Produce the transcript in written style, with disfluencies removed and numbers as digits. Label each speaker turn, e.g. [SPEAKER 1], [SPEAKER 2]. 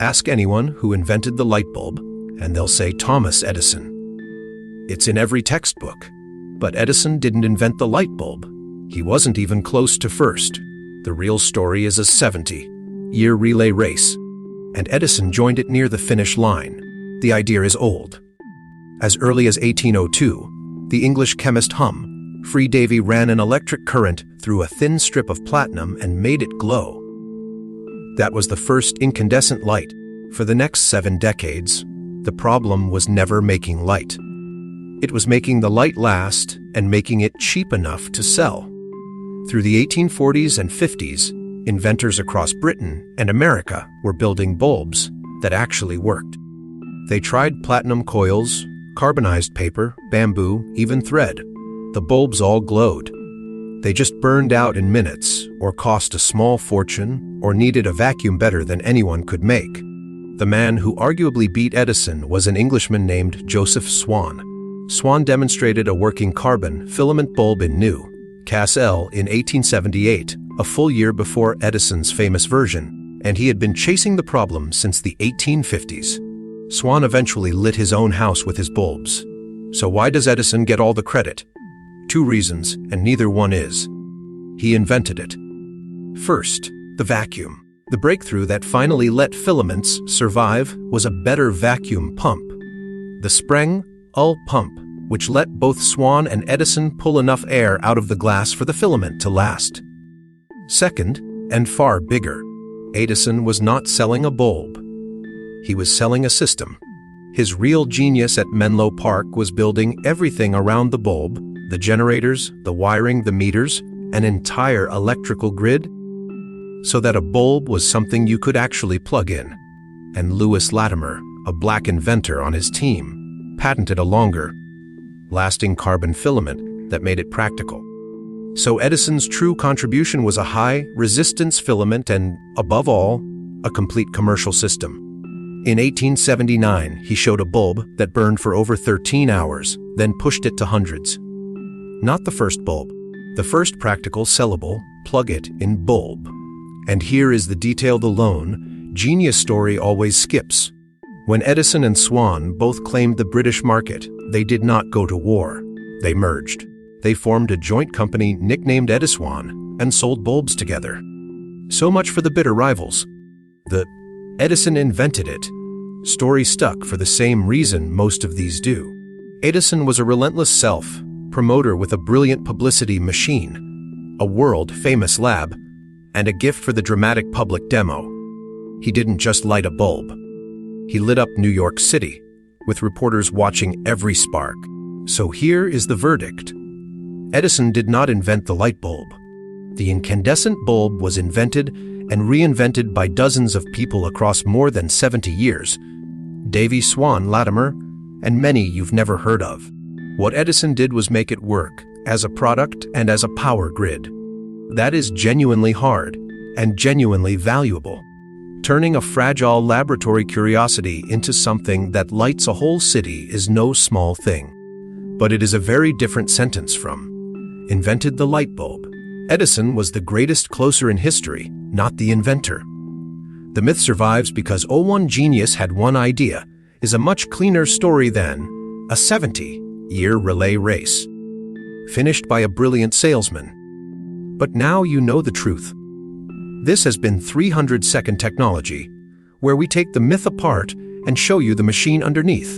[SPEAKER 1] Ask anyone who invented the light bulb, and they'll say Thomas Edison. It's in every textbook. But Edison didn't invent the light bulb. He wasn't even close to first. The real story is a 70-year relay race, and Edison joined it near the finish line. The idea is old. As early as 1802, the English chemist Humphry Davy ran an electric current through a thin strip of platinum and made it glow. That was the first incandescent light. For the next 7 decades, the problem was never making light. It was making the light last and making it cheap enough to sell. Through the 1840s and 50s, inventors across Britain and America were building bulbs that actually worked. They tried platinum coils, carbonized paper, bamboo, even thread. The bulbs all glowed. They just burned out in minutes, or cost a small fortune, or needed a vacuum better than anyone could make. The man who arguably beat Edison was an Englishman named Joseph Swan. Swan demonstrated a working carbon filament bulb in Newcastle in 1878, a full year before Edison's famous version, and he had been chasing the problem since the 1850s. Swan eventually lit his own house with his bulbs. So why does Edison get all the credit? 2 reasons, and neither one is. He invented it. First, the vacuum. The breakthrough that finally let filaments survive was a better vacuum pump. The Spreng-Ull pump, which let both Swan and Edison pull enough air out of the glass for the filament to last. Second, and far bigger, Edison was not selling a bulb. He was selling a system. His real genius at Menlo Park was building everything around the bulb: the generators, the wiring, the meters, an entire electrical grid, so that a bulb was something you could actually plug in. And Latimer, a black inventor on his team, patented a longer-lasting carbon filament that made it practical. So Edison's true contribution was a high-resistance filament and, above all, a complete commercial system. In 1879, he showed a bulb that burned for over 13 hours, then pushed it to hundreds. Not the first bulb, the first practical, sellable, plug-it-in bulb. And here is the detail the lone genius story always skips. When Edison and Swan both claimed the British market, they did not go to war. They merged. They formed a joint company nicknamed Ediswan and sold bulbs together. So much for the bitter rivals. The Edison invented it story stuck for the same reason most of these do. Edison was a relentless self-promoter with a brilliant publicity machine, a world-famous lab, and a gift for the dramatic public demo. He didn't just light a bulb. He lit up New York City, with reporters watching every spark. So here is the verdict. Edison did not invent the light bulb. The incandescent bulb was invented and reinvented by dozens of people across more than 70 years. Davy, Swan, Latimer, and many you've never heard of. What Edison did was make it work, as a product and as a power grid. That is genuinely hard and genuinely valuable. Turning a fragile laboratory curiosity into something that lights a whole city is no small thing. But it is a very different sentence from invented the light bulb. Edison was the greatest closer in history, not the inventor. The myth survives because one genius had one idea is a much cleaner story than a 70-year relay race, finished by a brilliant salesman. But now you know the truth. This has been 300-second technology, where we take the myth apart and show you the machine underneath.